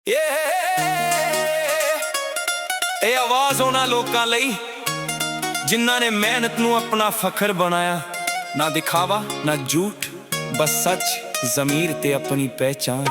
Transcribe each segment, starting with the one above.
ਇਹ ਆਵਾਜ਼ ਉਹਨਾਂ ਲੋਕਾਂ ਲਈ ਜਿਨ੍ਹਾਂ ਨੇ ਮਿਹਨਤ ਨੂੰ ਆਪਣਾ ਫਖਰ ਬਣਾਇਆ। ਨਾ ਦਿਖਾਵਾ ਨਾ ਝੂਠ, ਬਸ ਸੱਚ, ਜ਼ਮੀਰ ਤੇ ਆਪਣੀ ਪਹਿਚਾਨ।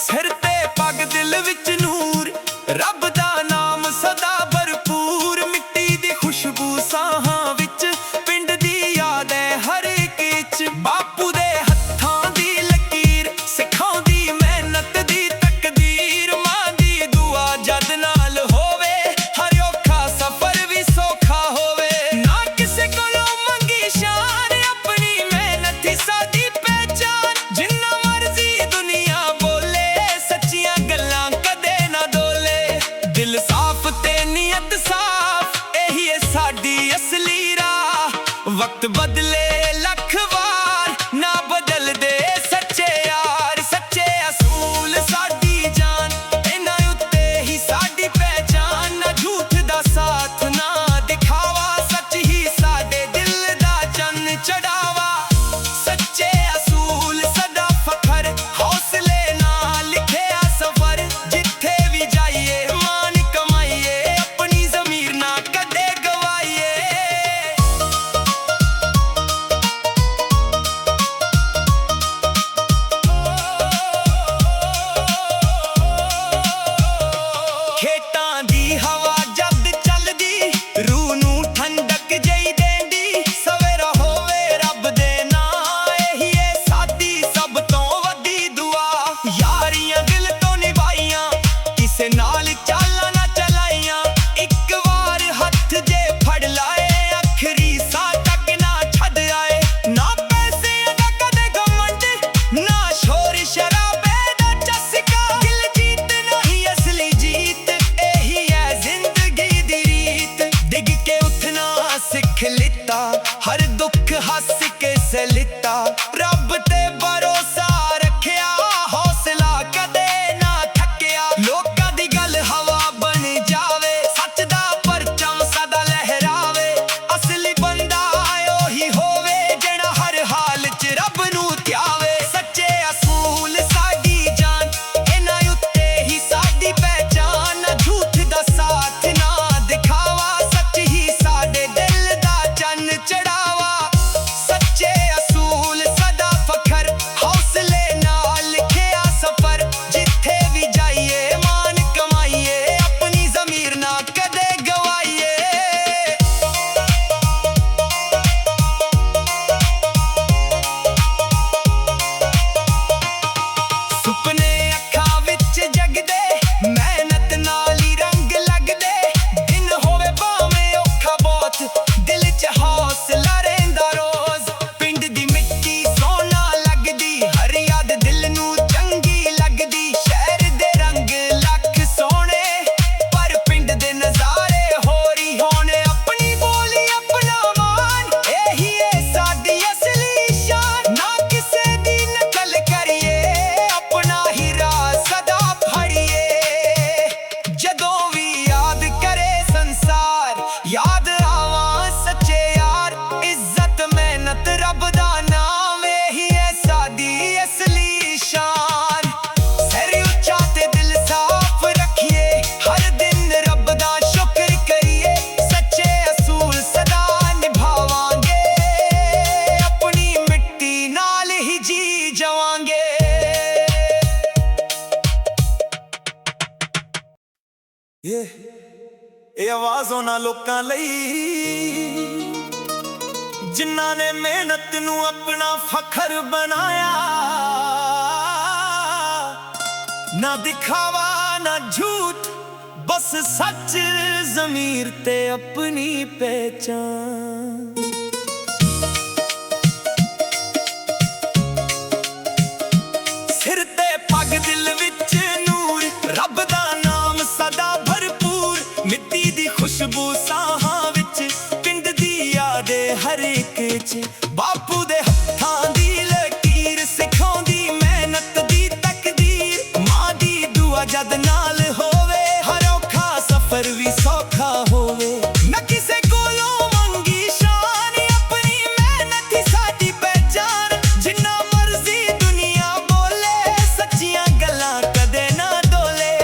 ਸਿਰ ਤੇ ਪੱਗ, ਦਿਲ ਵਿੱਚ ਨੂਰ, ਰੱਬ ਦਾ ਨਾਮ ਸਦਾ ਭਰਪੂਰ। ਮਿੱਟੀ ਦੀ ਖੁਸ਼ਬੂ ਸਾਹਾਂ ਵਿੱਚ, ਪਿੰਡ ਦੀ ਯਾਦ ਹੈ ਹਰ ਇੱਕ ਵਿੱਚ। ਬਾਪੂ ਦੇ ਹੱਥਾਂ ਦੀ ਲਕੀਰ ਸਿਖਾਉਂਦੀ ਮਿਹਨਤ ਦੀ ਤਕਦੀਰ। ਮਾਂ ਦੀ ਦੁਆ ਜਦ ਨਾਲ ਹੋਵੇ, ਹਰ ਔਖਾ ਸਫ਼ਰ ਵੀ ਸੌਖਾ ਹੋਵੇ। ਨਾ ਕਿਸੇ ਕੋਲੋਂ ਮੰਗੀ ਸ਼ਾਨ, ਆਪਣੀ ਮਿਹਨਤ ਹੀ ਸਾਡੀ ਪਹਿਚਾਨ। ਜਿੰਨਾ ਮਰਜ਼ੀ ਦੁਨੀਆ ਬੋਲੇ, ਸੱਚੀਆਂ ਗੱਲਾਂ ਕਦੇ ਨਾ ਡੋਲੇ। ਦਿਲ ਸਾਫ਼ ਤੇ ਨੀਅਤ ਸਾਫ਼, ਇਹੀ ਹੈ ਸਾਡੀ ਅਸਲੀ ਰਾਹ। ਵਕਤ ਬਦਲੇ ਲੱਖ ਵਾਰ, ਨਾ ਬਦਲਦੇ ਸੱਚੇ ਯਾਰ। ਸੱਚੇ ਅਸੂਲ ਸਾਡੀ ਜਾਨ, ਇਹਨਾਂ ਉੱਤੇ ਹੀ ਸਾਡੀ ਪਹਿਚਾਨ। ਨਾ ਝੂਠ ਦਾ ਸਾਥ ਨਾ ਦਿਖਾਵਾ, ਸੱਚ ਹੀ ਸਾਡੇ ਦਿਲ ਦਾ ਚੰਨ ਚੜਾਵਾ। ਸੱਚੇ ਅਸੂਲ ਸਦਾ ਫਖਰ, ਹੌਸਲੇ ਨਾਲ ਲਿਖਿਆ ਸਫ਼ਰ। ਜਿੱਥੇ ਵੀ ਜਾਈਏ ਮਾਣ ਕਮਾਈਏ, ਆਪਣੀ ਜ਼ਮੀਰ ਨਾ ਕਦੇ ਗਵਾਈਏ। ਖੇਤਾਂ ਦੀ ਹਵਾ ਜਦ ਚੱਲਦੀ, ਰੂਹ ਨੂੰ ਠੰਡਕ ਜਿਹੀ ਦੇਂਦੀ। ਸਵੇਰਾ ਹੋਵੇ ਰੱਬ ਦੇ ਨਾਂ, ਇਹੀ ਏ ਸਾਡੀ ਸਭ ਤੋਂ ਵੱਡੀ ਦੁਆ। ਯਾਰੀਆਂ ਦਿਲ ਤੋਂ ਨਿਭਾਈਆਂ, ਕਿਸੇ ਨਾਲ ਚਾਲਾਂ ਨਾ ਚਲਾਈਆਂ। ਇੱਕ ਵਾਰ ਹੱਥ ਜੇ ਫੜ ਲਾਏ, ਆਖਰੀ ਸਾਹ ਤੱਕ ਨਾ ਛੱਡ ਆਏ। ਨਾ ਪੈਸਿਆਂ ਦਾ ਕਦੇ ਘਮੰਡ, ਨਾ ਸ਼ੋਰ ਸ਼ਰਾਬੇ ਦਾ ਚਸਕਾ। ਦਿਲ ਜੀਤਣਾ ਹੀ ਅਸਲੀ ਜੀਤ, ਇਹੀ ਹੈ ਜ਼ਿੰਦਗੀ ਦੀ ਰੀਤ। ਡਿੱਗ ਕੇ ਉੱਠਣਾ ਸਿੱਖ ਲਿੱਤਾ, ਹਰ ਦੁੱਖ ਹੱਸ ਕੇ ਸਲਿੱਤਾ। ਰੱਬ ਤੇ ਭਰੋਸਾ ਰੱਖਿਆ, ਹੌਸਲਾ ਕਦੇ ਨਾ ਥੱਕਿਆ। ਲੋਕਾਂ ਦੀ ਗੱਲ ਹਵਾ ਬਣ ਜਾਵੇ, ਸੱਚ ਦਾ ਪਰਚਮ ਸਦਾ ਲਹਿਰਾਵੇ। ਅਸਲੀ ਬੰਦਾ ਉਹੀ ਹੋਵੇ, ਜਿਹੜਾ ਹਰ ਹਾਲ 'ਚ ਰੱਬ ਨੂੰ ਧਿਆਵੇ। ਸੱਚੇ ਅਸੂਲ ਸਾਡੀ ਜਾਨ, ਇਹਨਾਂ ਉੱਤੇ ਹੀ ਸਾਡੀ ਪਹਿਚਾਨ। ਨਾ ਝੂਠ ਦਾ ਸਾਥ ਨਾ ਦਿਖਾਵਾ, ਸੱਚ ਹੀ ਸਾਡੇ ਦਿਲ ਦਾ ਚੰਨ ਚੜਾਵਾ। ਸੱਚੇ ਅਸੂਲ ਸਦਾ ਫਖਰ, ਹੌਸਲੇ ਨਾਲ ਲਿਖਿਆ ਸਫ਼ਰ। ਜਿੱਥੇ ਵੀ ਜਾਈਏ ਮਾਣ ਕਮਾਈਏ, ਆਪਣੀ ਜ਼ਮੀਰ ਨਾ ਕਦੇ ਗਵਾਈਏ। ਸੁਪਨੇ ਅੱਖਾਂ ਵਿੱਚ ਜਗਦੇ, ਮਿਹਨਤ ਨਾਲ ਹੀ ਰੰਗ ਲੱਗਦੇ। ਦਿਨ ਹੋਵੇ ਭਾਵੇਂ ਔਖਾ ਬਹੁਤ, ਦਿਲ 'ਚ ਹੌਸਲਾ ਰਹਿੰਦਾ ਰੋਜ਼। ਪਿੰਡ ਦੀ ਮਿੱਟੀ ਸੋਹਣਾ ਲੱਗਦੀ, ਹਰ ਯਾਦ ਦਿਲ ਨੂੰ ਚੰਗੀ ਲੱਗਦੀ। ਸ਼ਹਿਰ ਦੇ ਰੰਗ ਲੱਖ ਸੋਹਣੇ, ਪਰ ਪਿੰਡ ਦੇ ਨਜ਼ਾਰੇ ਹੋਰ ਹੀ ਹੋਣੇ। ਆਪਣੀ ਬੋਲੀ ਆਪਣਾ ਮਾਣ, ਇਹੀ ਏ ਸਾਡੀ ਅਸਲੀ ਸ਼ਾਨ। ਨਾ ਕਿਸੇ ਦੀ ਨਕਲ ਕਰੀਏ, ਆਪਣਾ ਹੀ ਰਾਹ ਸਦਾ ਫੜੀਏ। ਜਦੋਂ ਵੀ ਯਾਦ ਕਰੇ ਸੰਸਾਰ, ਯਾਦ ਆਵਾਂ ਸੱਚੇ ਯਾਰ। ਇੱਜ਼ਤ ਮਿਹਨਤ ਰੱਬ ਦਾ ਨਾਮ, ਇਹੀ ਹੈ ਸਾਡੀ ਅਸਲੀ ਸ਼ਾਨ। ਸਿਰ ਉੱਚਾ ਤੇ ਦਿਲ ਸਾਫ਼ ਰੱਖੀਏ, ਹਰ ਦਿਨ ਰੱਬ ਦਾ ਸ਼ੁਕਰ ਕਰੀਏ। ਸੱਚੇ ਅਸੂਲ ਸਦਾ ਨਿਭਾਵਾਂਗੇ, ਆਪਣੀ ਮਿੱਟੀ ਨਾਲ ਹੀ ਜੀ ਜਾਵਾਂਗੇ। ਇਹ ਆਵਾਜ਼ ਉਹਨਾਂ ਲੋਕਾਂ ਲਈ ਜਿਨ੍ਹਾਂ ਨੇ ਮਿਹਨਤ ਨੂੰ ਆਪਣਾ ਫਖਰ ਬਣਾਇਆ। ਨਾ ਦਿਖਾਵਾ ਨਾ ਝੂਠ, ਬਸ ਸੱਚ, ਜ਼ਮੀਰ ਤੇ ਆਪਣੀ ਪਹਿਚਾਨ। ਸਿਰ ਤੇ ਪੱਗ, ਦਿਲ ਵਿੱਚ ਨੂਰ, ਰੱਬ ਦਾ ਨਾਮ ਸਦਾ ਭਰਪੂਰ। ਮਿੱਟੀ ਦੀ ਖੁਸ਼ਬੂ ਸਾਹਾਂ ਵਿੱਚ, ਪਿੰਡ ਦੀ ਯਾਦ ਏ ਹਰ ਇੱਕ 'ਚ। ਬਾਪੂ ਦੇ ਹੱਥਾਂ ਦੀ ਲਕੀਰ ਸਿਖਾਉਂਦੀ ਮਿਹਨਤ ਦੀ ਤਕਦੀਰ। ਮਾਂ ਦੀ ਦੁਆ ਜਦ ਨਾਲ ਹੋਵੇ, ਹਰ ਔਖਾ ਸਫ਼ਰ ਵੀ ਸੌਖਾ ਹੋਵੇ। ਨਾ ਕਿਸੇ ਕੋਲੋਂ ਮੰਗੀ ਸ਼ਾਨ, ਆਪਣੀ ਮਿਹਨਤ ਹੀ ਸਾਡੀ ਪਹਿਚਾਨ। ਜਿੰਨਾ ਮਰਜ਼ੀ ਦੁਨੀਆ ਬੋਲੇ, ਸੱਚੀਆਂ ਗੱਲਾਂ ਕਦੇ ਨਾ ਡੋਲੇ।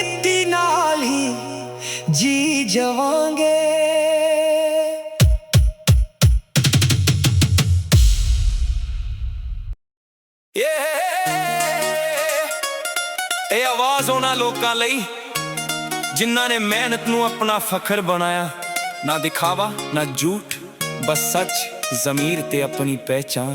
ਮਿੱਟੀ ਨਾਲ ਹੀ ਜੀ ਜਾਵਾਂਗੇ। ਇਹ ਆਵਾਜ਼ ਉਹਨਾਂ ਲੋਕਾਂ ਲਈ ਜਿਨ੍ਹਾਂ ਨੇ ਮਿਹਨਤ ਨੂੰ ਆਪਣਾ ਫਖਰ ਬਣਾਇਆ। ਨਾ ਦਿਖਾਵਾ ਨਾ ਝੂਠ, ਬਸ ਸੱਚ, ਜ਼ਮੀਰ ਤੇ ਆਪਣੀ ਪਹਿਚਾਨ।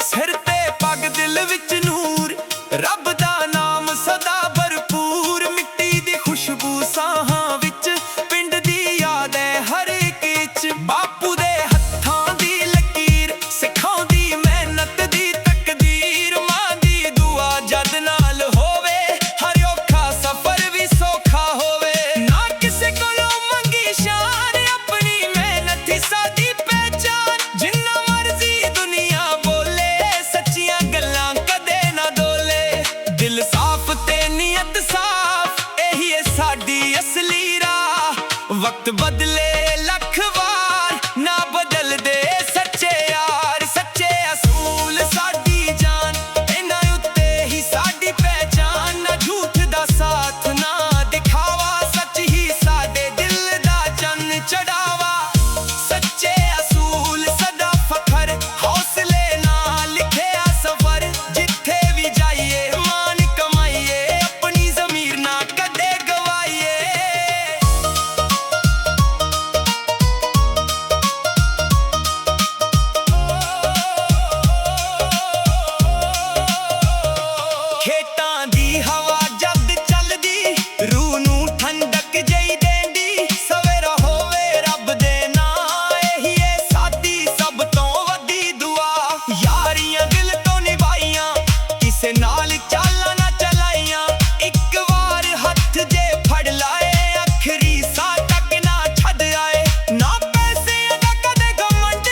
ਸਿਰ ਤੇ ਪੱਗ, ਦਿਲ ਵਿੱਚ ਨੂਰ, ਰੱਬ ਦਾ ਨਾਮ ਸਦਾ ਭਰਪੂਰ। ਮਿੱਟੀ ਦੀ ਖੁਸ਼ਬੂ ਸਾਹਾਂ ਵਿੱਚ, ਪਿੰਡ ਦੀ ਯਾਦ ਹੈ ਹਰ ਇੱਕ ਵਿੱਚ। ਬਾਪੂ ਦੇ ਹੱਥਾਂ ਦੀ ਲਕੀਰ ਸਿਖਾਉਂਦੀ ਮਿਹਨਤ ਦੀ ਤਕਦੀਰ। ਮਾਂ ਦੀ ਦੁਆ ਜਦ ਨਾਲ ਹੋਵੇ, ਹਰ ਔਖਾ ਸਫ਼ਰ ਵੀ ਸੌਖਾ ਹੋਵੇ। ਨਾ ਕਿਸੇ ਕੋਲੋਂ ਮੰਗੀ ਸ਼ਾਨ, ਆਪਣੀ ਮਿਹਨਤ ਹੀ ਸਾਡੀ ਪਹਿਚਾਨ। ਜਿੰਨਾ ਮਰਜ਼ੀ ਦੁਨੀਆ ਬੋਲੇ, ਸੱਚੀਆਂ ਗੱਲਾਂ ਕਦੇ ਨਾ ਡੋਲੇ। ਦਿਲ ਸਾਫ਼ ਤੇ ਨੀਅਤ ਸਾਫ਼, ਇਹੀ ਹੈ ਸਾਡੀ ਅਸਲੀ ਰਾਹ। ਵਕਤ ਬਦਲੇ ਲੱਖ ਵਾਰ, ਨਾ ਬਦਲਦੇ ਸੱਚੇ ਯਾਰ। ਸੱਚੇ ਅਸੂਲ ਸਾਡੀ ਜਾਨ, ਇਹਨਾਂ ਉੱਤੇ ਹੀ ਸਾਡੀ ਪਹਿਚਾਨ। ਨਾ ਝੂਠ ਦਾ ਸਾਥ ਨਾ ਦਿਖਾਵਾ, ਸੱਚ ਹੀ ਸਾਡੇ ਦਿਲ ਦਾ ਚੰਨ ਚੜਾਵਾ। ਸੱਚੇ ਅਸੂਲ ਸਦਾ ਫਖਰ, ਹੌਸਲੇ ਨਾਲ ਲਿਖਿਆ ਸਫ਼ਰ। ਜਿੱਥੇ ਵੀ ਜਾਈਏ ਮਾਨ ਕਮਾਈਏ, ਆਪਣੀ ਜ਼ਮੀਰ ਨਾ ਕਦੇ ਗਵਾਈਏ। ਖੇਤਾਂ ਦੀ ਹਵਾ ਜਦ ਚੱਲਦੀ, ਰੂਹ ਨੂੰ ਠੰਡਕ ਜਿਹੀ ਦੇਂਦੀ। ਸਵੇਰਾ ਹੋਵੇ ਰੱਬ ਦੇ ਨਾਂ, ਇਹੀ ਏ ਸਾਡੀ ਸਭ ਤੋਂ ਵੱਡੀ ਦੁਆ। ਯਾਰੀਆਂ ਦਿਲ ਤੋਂ ਨਿਭਾਈਆਂ, ਕਿਸੇ ਨਾਲ ਚਾਲਾਂ ਨਾ ਚਲਾਈਆਂ। ਇੱਕ ਵਾਰ ਹੱਥ ਜੇ ਫੜ ਲਾਏ, ਆਖਰੀ ਸਾਹ ਤੱਕ ਨਾ ਛੱਡ ਆਏ। ਨਾ ਪੈਸਿਆਂ ਦਾ ਕਦੇ ਘਮੰਡ,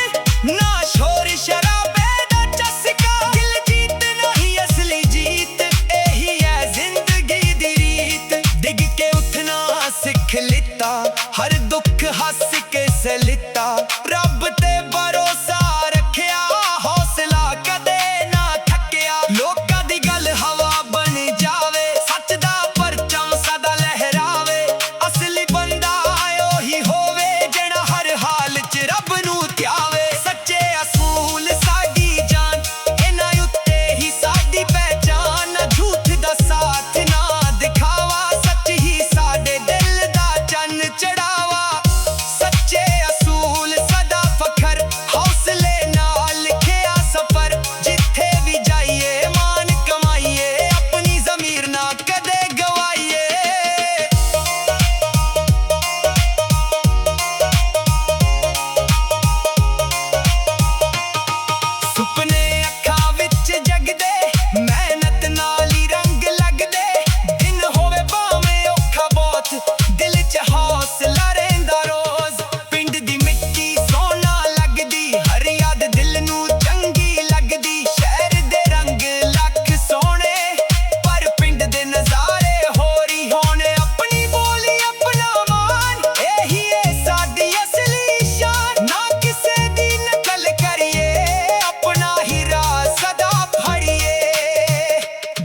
ਨਾ ਸ਼ੋਰ ਸ਼ਰਾਬੇ ਦਾ ਚਸਕਾ। ਦਿਲ ਜੀਤਣਾ ਹੀ ਅਸਲੀ ਜੀਤ, ਇਹੀ ਹੈ ਜ਼ਿੰਦਗੀ ਦੀ ਰੀਤ। ਡਿੱਗ ਕੇ ਉੱਠਣਾ ਸਿੱਖ ਲਿੱਤਾ, ਹਰ ਦੁੱਖ ਹੱਸ ਕੇ ਸਲਿੱਤਾ। ਰੱਬ ਤੇ ਭਰੋਸਾ ਰੱਖਿਆ, ਹੌਸਲਾ ਕਦੇ ਨਾ ਥੱਕਿਆ। ਲੋਕਾਂ ਦੀ ਗੱਲ ਹਵਾ ਬਣ ਜਾਵੇ, ਸੱਚ ਦਾ ਪਰਚਮ ਸਦਾ ਲਹਿਰਾਵੇ। ਅਸਲੀ ਬੰਦਾ ਉਹੀ ਹੋਵੇ, ਜਿਹੜਾ ਹਰ ਹਾਲ 'ਚ ਰੱਬ ਨੂੰ ਧਿਆਵੇ। ਸੱਚੇ ਅਸੂਲ ਸਾਡੀ ਜਾਨ, ਇਹਨਾਂ ਉੱਤੇ ਹੀ ਸਾਡੀ ਪਹਿਚਾਨ। ਨਾ ਝੂਠ ਦਾ ਸਾਥ ਨਾ ਦਿਖਾਵਾ, ਸੱਚ ਹੀ ਸਾਡੇ ਦਿਲ ਦਾ ਚੰਨ ਚੜਾਵਾ। ਸੱਚੇ ਅਸੂਲ ਸਦਾ ਫਖਰ, ਹੌਸਲੇ ਨਾਲ ਲਿਖਿਆ ਸਫ਼ਰ। ਜਿੱਥੇ ਵੀ ਜਾਈਏ ਮਾਨ ਕਮਾਈਏ, ਆਪਣੀ ਜ਼ਮੀਰ ਨਾ ਕਦੇ ਗਵਾਈਏ। ਸੁਪਨੇ ਅੱਖਾਂ ਵਿੱਚ ਜਗਦੇ, ਮਿਹਨਤ ਨਾਲ ਹੀ ਰੰਗ ਲੱਗਦੇ। ਦਿਨ ਹੋਵੇ ਭਾਵੇਂ ਔਖਾ ਬਹੁਤ, ਦਿਲ 'ਚ ਹੌਸਲਾ ਰਹਿੰਦਾ ਰੋਜ਼। ਪਿੰਡ ਦੀ ਮਿੱਟੀ ਸੋਹਣਾ ਲੱਗਦੀ, ਹਰ ਯਾਦ ਦਿਲ ਨੂੰ ਚੰਗੀ ਲੱਗਦੀ। ਸ਼ਹਿਰ ਦੇ ਰੰਗ ਲੱਖ ਸੋਹਣੇ, ਪਰ ਪਿੰਡ ਦੇ ਨਜ਼ਾਰੇ ਹੋਰ ਹੀ ਹੋਣੇ। ਆਪਣੀ ਬੋਲੀ ਆਪਣਾ ਮਾਨ, ਇਹੀ ਏ ਸਾਡੀ ਅਸਲੀ ਸ਼ਾਨ। ਨਾ ਕਿਸੇ ਦੀ ਨਕਲ ਕਰੀਏ, ਆਪਣਾ ਹੀ ਰਾਹ ਸਦਾ ਫੜੀਏ।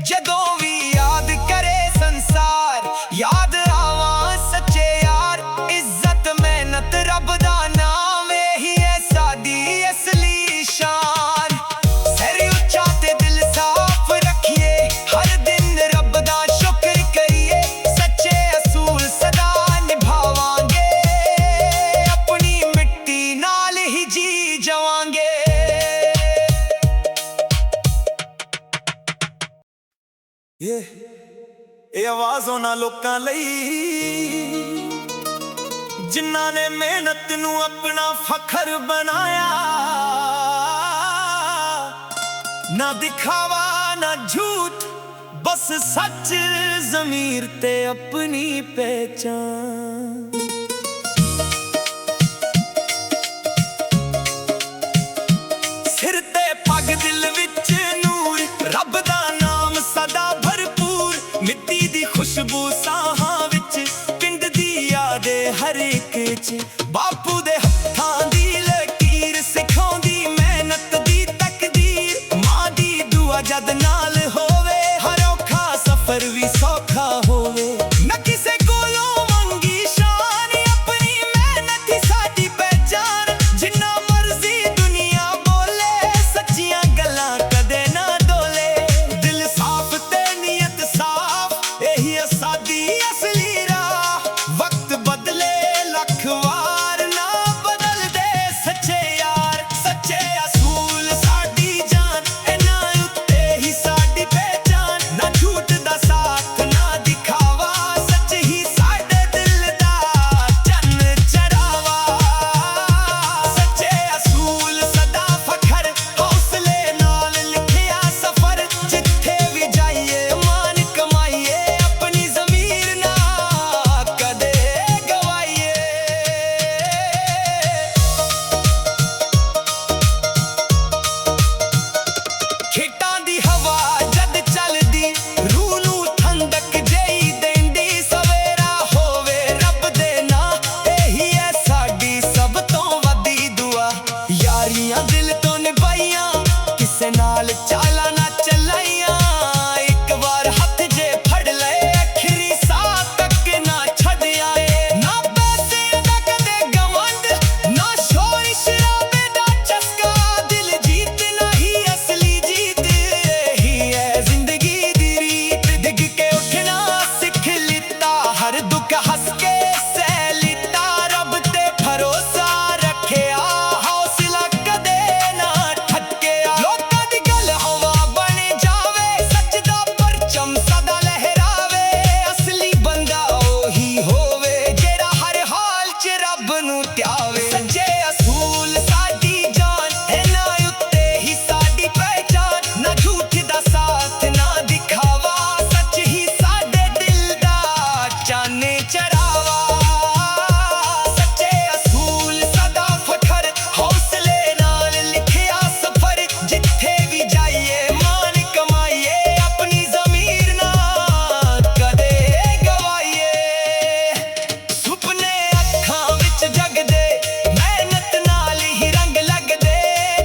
ਜਦੋਂ ਵੀ ਯਾਦ ਕਰੇ ਸੰਸਾਰ, ਯਾਦ ਆਵਾਂ ਸੱਚੇ ਯਾਰ। ਇੱਜ਼ਤ ਮਿਹਨਤ ਰੱਬ ਦਾ ਨਾਮ, ਇਹੀ ਹੈ ਸਾਡੀ ਅਸਲੀ ਸ਼ਾਨ। ਸਿਰ ਉੱਚਾ ਤੇ ਦਿਲ ਸਾਫ਼ ਰੱਖੀਏ, ਹਰ ਦਿਨ ਰੱਬ ਦਾ ਸ਼ੁਕਰ ਕਰੀਏ। ਸੱਚੇ ਅਸੂਲ ਸਦਾ ਨਿਭਾਵਾਂਗੇ, ਆਪਣੀ ਮਿੱਟੀ ਨਾਲ ਹੀ ਜੀ ਜਾਵਾਂਗੇ। ਇਹ ਆਵਾਜ਼ ਉਹਨਾਂ ਲੋਕਾਂ ਲਈ ਜਿਨ੍ਹਾਂ ਨੇ ਮਿਹਨਤ ਨੂੰ ਆਪਣਾ ਫਖਰ ਬਣਾਇਆ। ਨਾ ਦਿਖਾਵਾ ਨਾ ਝੂਠ, ਬਸ ਸੱਚ, ਜ਼ਮੀਰ ਤੇ ਆਪਣੀ ਪਹਿਚਾਨ। ਸਿਰ ਤੇ ਪੱਗ, ਦਿਲ ਵਿੱਚ ਨੂਰ, ਰੱਬ ਦਾ ਨਾਮ ਸਦਾ ਭਰਪੂਰ। ਮਿੱਟੀ ਦੀ ਖੁਸ਼ਬੂ ਸਾਹਾਂ ਵਿੱਚ, ਪਿੰਡ ਦੀ ਯਾਦ ਏ ਹਰ ਇੱਕ 'ਚ। ਬਾਪੂ ਦੇ ਹੱਥਾਂ ਦੀ ਲਕੀਰ ਸਿਖਾਉਂਦੀ ਮਿਹਨਤ ਦੀ ਤਕਦੀਰ। ਮਾਂ ਦੀ ਦੁਆ ਜਦ ਨਾਲ ਹੋਵੇ, ਹਰ ਔਖਾ ਸਫ਼ਰ ਵੀ ਸੌਖਾ ਹੋਵੇ। ਨਾ दुख हस के सह लीता, रब ते भरोसा रखिया, हौसला कदे ना थकिया। लोकां दी गल हवा बन जावे, सच दा परचम सदा लहरावे, असली बंदा ओही होवे जेड़ा हर हाल च रब नू त्यावे। सच्चे असूल साडी जान, इन्हां उत्ते ही साडी पहचान, ना झूठ दा साथ ना दिखावा, सच ही साडे दिल दा चाने चढ़ावा। सच्चे असूल सदा फखर, हौसले नाल लिखिया सफर, जिथे भी जाइए मान कमाइए, अपनी ज़मीर ना कदे गवाइए। सुपने अखां विच जगदे, मेहनत नाल ही रंग लगदे,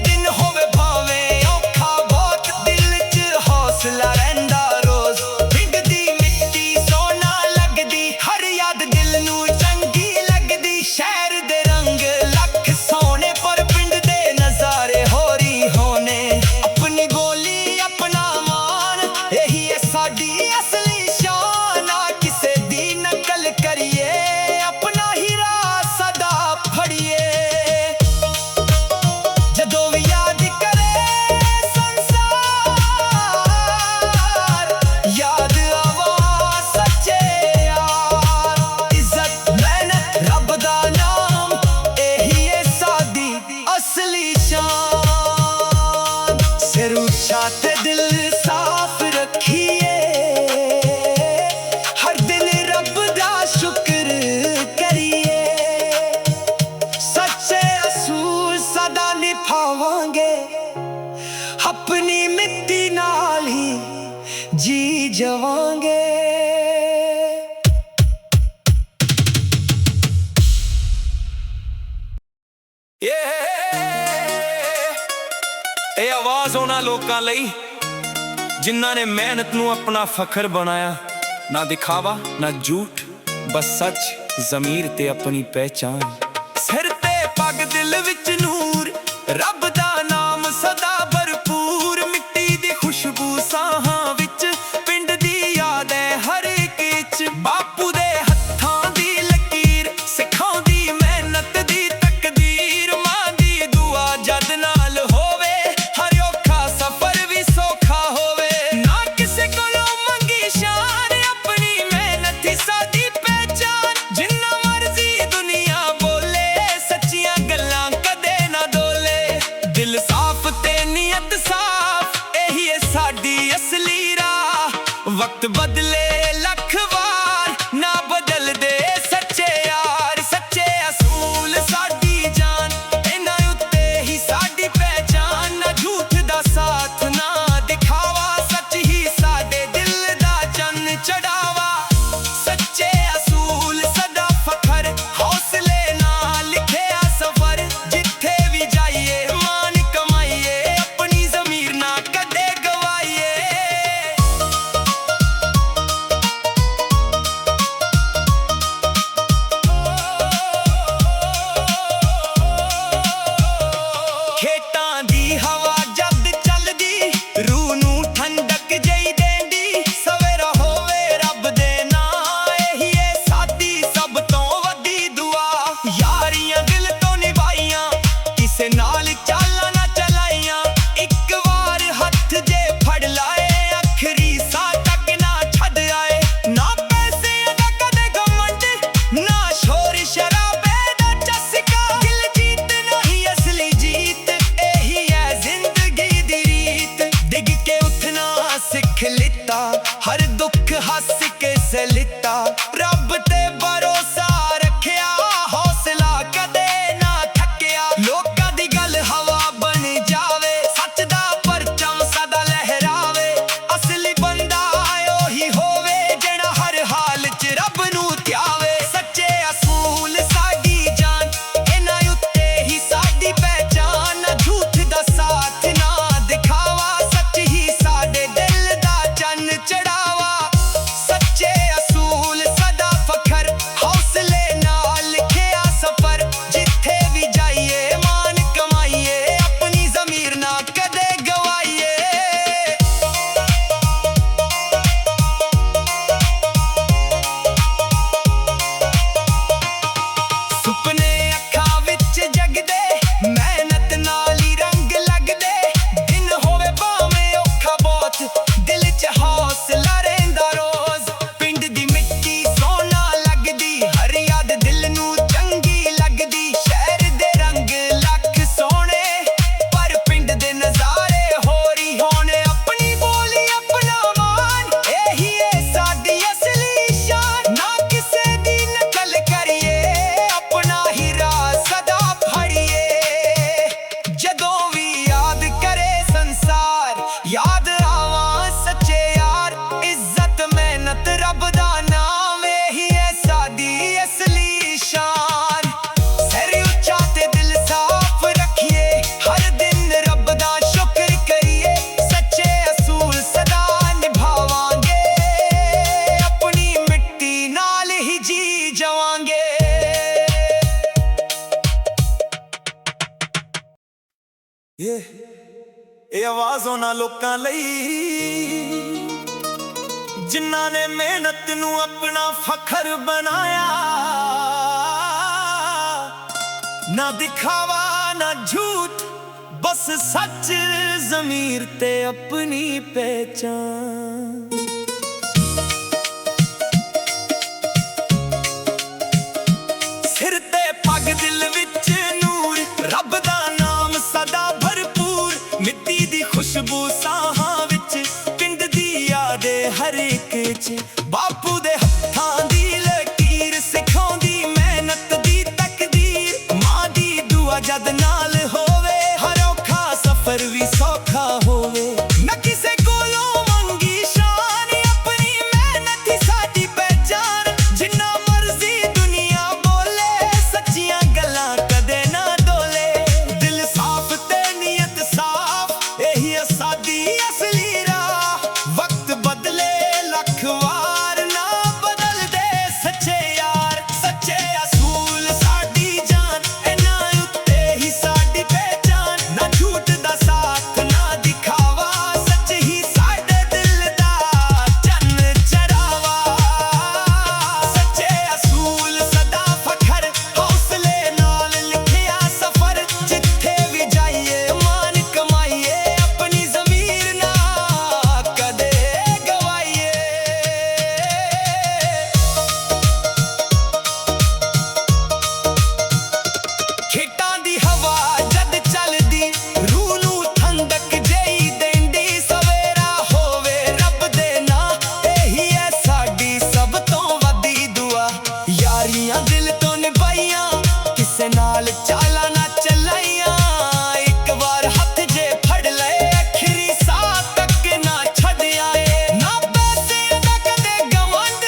दिन होवे भावें औखा बहुत, दिल च हौसला रहिंदा रोज़। पिंड दी मिट्टी सोना लगदी, हर याद दिल नू चंगी लगदी, शहर दे रंग लख सोने पर पिंड दे नज़ारे होरी होने। अपनी बोली अपना मान, यही है साडी असली शान, ना किसे दी नकल करिए, अपना ही राह सदा फड़िए। जदों भी याद करे संसार, याद आवा सच्चे यार। इज्जत मेहनत रब दा नाम, यही है साडी असली शान। सिर ऊंचा ते दिल साफ रखिए, हर दिन रब दा शुक्र करिए। सच्चे असूल सदा निभावांगे, अपनी मिट्टी नाल ही जी जवांगे। ਇਹ ਆਵਾਜ਼ ਉਹਨਾਂ ਲੋਕਾਂ ਲਈ ਜਿਨ੍ਹਾਂ ਨੇ ਮਿਹਨਤ ਨੂੰ ਆਪਣਾ ਫਖਰ ਬਣਾਇਆ, ਨਾ ਦਿਖਾਵਾ ਨਾ ਝੂਠ, ਬਸ ਸੱਚ ਜ਼ਮੀਰ ਤੇ ਆਪਣੀ ਪਹਿਚਾਨ। ਸਿਰ ਤੇ ਪੱਗ ਦਿਲ ਵਿੱਚ ਨੂਰ, ਰੱਬ ਦਾ ਨਾਮ ਸਦਾ ਭਰਪੂਰ, ਮਿੱਟੀ ਦੀ ਖੁਸ਼ਬੂ ਸਾਹਾਂ ਵਿੱਚ, ਪਿੰਡ ਦੀ ਯਾਦ ਹੈ ਹਰ ਇੱਕ ਵਿੱਚ। ਬਾਪੂ ਦੇ ਹੱਥਾਂ ਦੀ ਲਕੀਰ ਸਿਖਾਉਂਦੀ ਮਿਹਨਤ ਦੀ ਤਕਦੀਰ, ਮਾਂ ਦੀ ਦੁਆ ਜਦ ਨਾਲ ਹੋਵੇ, ਹਰ ਔਖਾ ਸਫ਼ਰ ਵੀ ਸੌਖਾ ਹੋਵੇ। ਨਾ ਕਿਸੇ ਕੋਲੋਂ ਮੰਗੀ ਸ਼ਾਨ, ਆਪਣੀ ਮਿਹਨਤ ਹੀ ਸਾਡੀ ਪਹਿਚਾਨ, ਜਿੰਨਾ ਮਰਜ਼ੀ ਦੁਨੀਆ ਬੋਲੇ, ਸੱਚੀਆਂ ਗੱਲਾਂ ਕਦੇ ਨਾ ਇਹ ਆਵਾਜ਼ ਉਹਨਾਂ ਲੋਕਾਂ ਲਈ ਜਿਨ੍ਹਾਂ ਨੇ ਮਿਹਨਤ ਨੂੰ ਆਪਣਾ ਫਖਰ ਬਣਾਇਆ। ਨਾ ਦਿਖਾਵਾ ਨਾ ਝੂਠ, ਬਸ ਸੱਚ ਜ਼ਮੀਰ ਤੇ ਆਪਣੀ ਪਹਿਚਾਨ। ਸਿਰ ਤੇ ਪੱਗ, ਦਿਲ ਵਿੱਚ ਨੂਰ, ਰੱਬ ਦਾ ਨਾਮ ਸਦਾ ਭਰਪੂਰ। ਮਿੱਟੀ ਦੀ ਖੁਸ਼ਬੂ ਸਾਹਾਂ ਵਿੱਚ, ਪਿੰਡ ਦੀ ਯਾਦ ਹਰ ਇੱਕ 'ਚ। ਬਾਪੂ ਦੇ ਹੱਥਾਂ ਦੀ ਲਕੀਰ ਸਿਖਾਉਂਦੀ ਮਿਹਨਤ ਦੀ ਤਕਦੀਰ। ਮਾਂ ਦੀ ਦੁਆ ਜਦ ਨਾਲ ਹੋਵੇ, ਹਰ ਔਖਾ ਸਫ਼ਰ ਵੀ ਸੌਖਾ ਹੋਵੇ। ਨਾ ਕਿਸੇ ਕੋਲੋਂ ਮੰਗੀ ਸ਼ਾਨ, ਆਪਣੀ ਮਿਹਨਤ ਹੀ ਸਾਡੀ ਪਹਿਚਾਨ। ਜਿੰਨਾ ਮਰਜ਼ੀ ਦੁਨੀਆ ਬੋਲੇ, ਸੱਚੀਆਂ ਗੱਲਾਂ ਕਦੇ ਨਾ ਡੋਲੇ। ਦਿਲ ਸਾਫ਼ ਤੇ ਨੀਅਤ ਸਾਫ਼, ਇਹੀ ਹੈ ਸਾਡੀ ਅਸਲੀ ਰਾਹ। ਵਕਤ ਬਦਲੇ ਲੱਖ ਵਾਰ, ਨਾ ਬਦਲਦੇ ਸੱਚੇ ਯਾਰ। ਸੱਚੇ ਅਸੂਲ ਸਾਡੀ ਜਾਨ, ਇਹਨਾਂ ਉੱਤੇ ਹੀ ਸਾਡੀ ਪਹਿਚਾਨ। ਨਾ ਝੂਠ ਦਾ ਸਾਥ ਨਾ ਦਿਖਾਵਾ, ਸੱਚ ਹੀ ਸਾਡੇ ਦਿਲ ਦਾ ਚੰਨ ਚੜਾਵਾ। ਸੱਚੇ ਅਸੂਲ ਸਦਾ ਫਖਰ, ਹੌਸਲੇ ਨਾਲ ਲਿਖਿਆ ਸਫ਼ਰ। ਜਿੱਥੇ ਵੀ ਜਾਈਏ ਮਾਨ ਕਮਾਈਏ, ਆਪਣੀ ਜ਼ਮੀਰ ਨਾ ਕਦੇ ਗਵਾਈਏ। ਖੇਤਾਂ ਦੀ ਹਵਾ ਜਦ ਚੱਲਦੀ, ਰੂਹ ਨੂੰ ਠੰਡਕ ਜਿਹੀ ਦੇਂਦੀ। ਸਵੇਰਾ ਹੋਵੇ ਰੱਬ ਦੇ ਨਾਂ, ਇਹੀ ਹੈ ਸਾਡੀ ਸਭ ਤੋਂ ਵੱਡੀ ਦੁਆ। ਯਾਰੀਆਂ ਦਿਲ ਤੋਂ ਨਿਭਾਈਆਂ, ਕਿਸੇ ਨਾਲ ਚਾਲਾਂ ਨਾ ਚਲਾਈਆਂ। ਇੱਕ ਵਾਰ ਹੱਥ ਜੇ ਫੜ ਲਏ, ਆਖਰੀ ਸਾਹ ਤੱਕ ਨਾ ਛੱਡ ਆਏ। ਨਾ ਪੈਸੇ ਦਾ ਕਦੇ ਗਵੰਡ,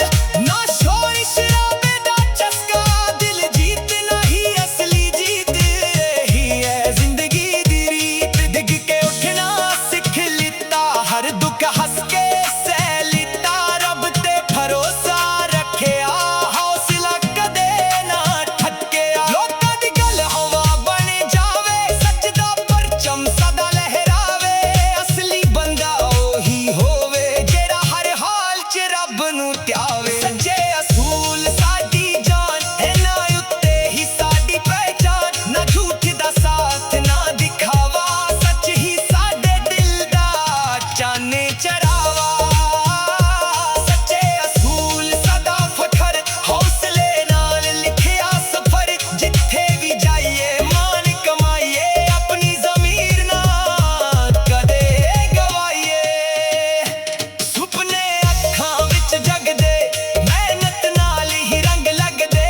ਨਾ ਸ਼ੋਰ ਸ਼ਰਾਬੇ ਦਾ ਚਸਕਾ। ਦਿਲ ਜੀਤਣਾ ਹੀ ਅਸਲੀ ਜੀਤ, ਇਹੀ ਹੈ ਜ਼ਿੰਦਗੀ ਦੀ ਰੀਤ। ਡਿੱਗ ਕੇ ਉੱਠਣਾ ਸਿੱਖ ਲਿੱਤਾ, ਹਰ ਦੁੱਖ ਹੱਸ ਕੇ ਸਹਿ ਲਿੱਤਾ। ਰੱਬ ਤੇ ਭਰੋਸਾ ਰੱਖਿਆ, ਹੌਸਲਾ ਕਦੇ ਨਾ ਠੱਕਿਆ। ਲੋਕਾਂ ਦੀ ਗੱਲ ਹਵਾ ਬਣ ਜਾਵੇ, ਸੱਚ ਦਾ ਪਰਚਮ ਸਦਾ ਲਹਿਰਾਵੇ। ਅਸਲੀ ਬੰਦਾ ਉਹੀ ਹੋਵੇ, ਜਿਹੜਾ ਹਰ ਹਾਲ 'ਚ ਰੱਬ ਨੂੰ ਧਿਆਵੇ। ਸੱਚੇ ਅਸੂਲ ਸਾਡੀ ਜਾਨ, ਇਹਨਾਂ ਉੱਤੇ ਹੀ ਸਾਡੀ ਪਹਿਚਾਨ। ਨਾ ਝੂਠ ਦਾ ਸਾਥ ਨਾ ਦਿਖਾਵਾ, ਸੱਚ ਹੀ ਸਾਡੇ ਦਿਲ ਦਾ ਚੰਨ ਚੜਾਵਾ। ਸੱਚੇ ਅਸੂਲ ਸਦਾ ਫਖਰ, ਹੌਸਲੇ ਨਾਲ ਲਿਖਿਆ ਸਫ਼ਰ। ਜਿੱਥੇ ਵੀ ਜਾਈਏ ਮਾਨ ਕਮਾਈਏ, ਆਪਣੀ ਜ਼ਮੀਰ ਨਾ ਕਦੇ ਗਵਾਈਏ। ਸੁਪਨੇ ਅੱਖਾਂ ਵਿੱਚ ਜਗਦੇ, ਮਿਹਨਤ ਨਾਲ ਹੀ ਰੰਗ ਲੱਗਦੇ।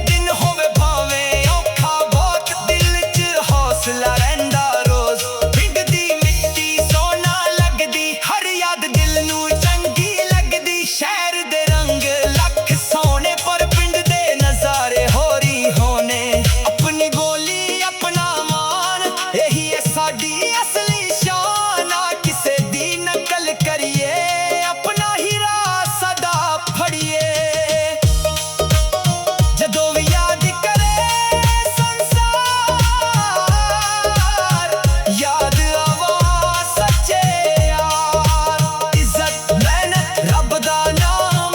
ਦਿਨ ਹੋਵੇ ਭਾਵੇਂ ਔਖਾ ਬਹੁਤ, ਦਿਲ 'ਚ ਹੌਸਲਾ ਰਹਿੰਦਾ ਰੋਜ਼। ਪਿੰਡ ਦੀ ਮਿੱਟੀ ਸੋਨਾ ਲੱਗਦੀ, ਹਰ ਯਾਦ ਦਿਲ ਨੂੰ ਚੰਗੀ ਲੱਗਦੀ। ਸ਼ਹਿਰ ਦੇ ਰੰਗ ਲੱਖ ਸੋਹਣੇ, ਪਰ ਪਿੰਡ ਦੇ ਨਜ਼ਾਰੇ ਹੋਰ ਹੀ ਹੋਣੇ। ਆਪਣੀ ਬੋਲੀ ਆਪਣਾ ਮਾਣ, ਇਹੀ ਹੈ ਸਾਡੀ ਅਸਲੀ ਸ਼ਾਨ। ਨਾ ਕਿਸੇ ਦੀ ਨਕਲ ਕਰੀਏ, ਆਪਣਾ ਹੀ ਰਾਹ ਸਦਾ ਫੜੀਏ। ਜਦੋਂ ਵੀ ਯਾਦ ਕਰੇ ਸੰਸਾਰ, ਯਾਦ ਆਵਾ ਸੱਚੇ ਯਾਰ। ਇੱਜ਼ਤ ਮਿਹਨਤ ਰੱਬ ਦਾ ਨਾਮ,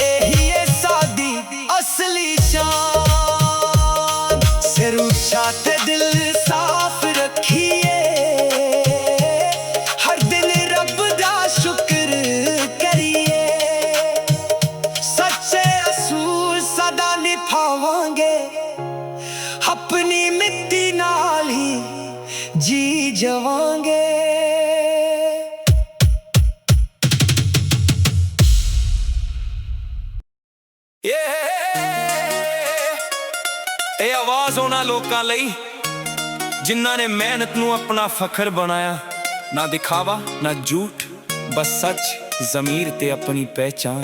ਇਹੀ ਹੈ ਸਾਡੀ ਅਸਲੀ ਸ਼ਾਨ। ਸਿਰ ਉੱਚਾ ਤੇ ਦਿਲ ਸਾਫ਼ ਰੱਖੀਏ, ਹਰ ਦਿਨ ਰੱਬ ਦਾ ਸ਼ੁਕਰ ਕਰੀਏ। ਸੱਚੇ ਅਸੂਲ ਸਦਾ ਨਿਭਾਵਾਂਗੇ, ਆਪਣੀ ਮਿੱਟੀ ਨਾਲ ਹੀ ਜੀ ਜਵਾਂਗੇ। ਇਹ ਆਵਾਜ਼ ਉਹਨਾਂ ਲੋਕਾਂ ਲਈ ਜਿਨ੍ਹਾਂ ਨੇ ਮਿਹਨਤ ਨੂੰ ਆਪਣਾ ਫਖਰ ਬਣਾਇਆ। ਨਾ ਦਿਖਾਵਾ ਨਾ ਝੂਠ, ਬਸ ਸੱਚ ਜ਼ਮੀਰ ਤੇ ਆਪਣੀ ਪਹਿਚਾਨ।